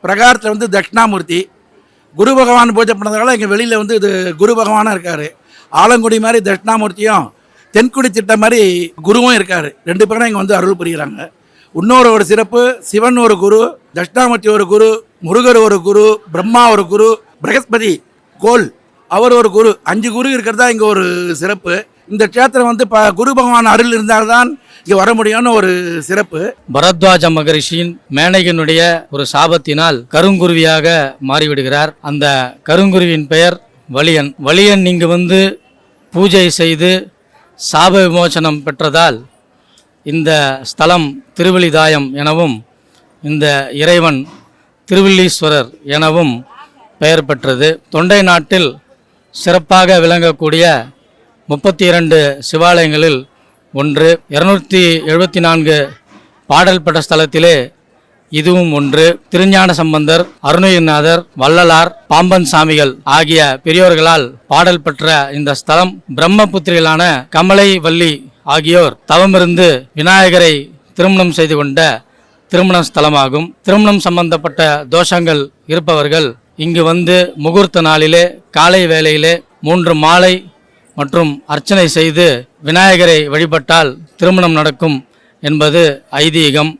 பிரகாரத்தில் வந்து தட்சிணாமூர்த்தி. குரு பகவான் பூஜை பண்ணதுனால இங்கே வெளியில் வந்து இது குரு பகவானாக இருக்கார். ஆலங்குடி மாதிரி தட்சிணாமூர்த்தியும், தென்குடி திட்டம் மாதிரி குருவும் இருக்கார். 2 பேரும் இங்கே வந்து அருள் புரிகிறாங்க. இன்னொரு ஒரு சிறப்பு, சிவன் ஒரு குரு, தட்சிணாமூர்த்தி ஒரு குரு, முருகர் ஒரு குரு, பிரம்மா ஒரு குரு, பிரகஸ்பதி கோல் அவர் ஒரு குரு, 5 குரு இருக்கிறதா இங்கே ஒரு சிறப்பு. இந்த க்ஷேத்திரம் வந்து குரு பகவான் அருள் இருந்தால்தான் இங்கே வர முடியும்னு ஒரு சிறப்பு. பரத்வாஜ மகரிஷியின் மேனகனுடைய ஒரு சாபத்தினால் கருங்குருவியாக மாறிவிடுகிறார். அந்த கருங்குருவின் பெயர் வலியன். வலியன் இங்கு வந்து பூஜை செய்து சாப விமோசனம் பெற்றதால் இந்த ஸ்தலம் திருவலிதாயம் எனவும் இந்த இறைவன் திருவல்லீஸ்வரர் எனவும் பெயர் பெற்றது. தொண்டை நாட்டில் சிறப்பாக விளங்கக்கூடிய 32 சிவாலயங்களில் ஒன்று. 274 பாடல் பெற்ற ஸ்தலத்திலே இதுவும் ஒன்று. திருஞான சம்பந்தர், அருணகிரிநாதர், வள்ளலார், பாம்பன் சாமிகள் ஆகிய பெரியோர்களால் பாடல் பெற்ற இந்த ஸ்தலம் பிரம்மபுத்திரிகளான கமலை வள்ளி ஆகியோர் தவமிருந்து விநாயகரை திருமணம் செய்து கொண்ட திருமண ஸ்தலமாகும். திருமணம் சம்பந்தப்பட்ட தோஷங்கள் இருப்பவர்கள் இங்கு வந்து முகூர்த்த நாளிலே காலை வேளையிலே 3 மாலை மற்றும் அர்ச்சனை செய்து விநாயகரை வழிபட்டால் திருமணம் நடக்கும் என்பது ஐதீகம்.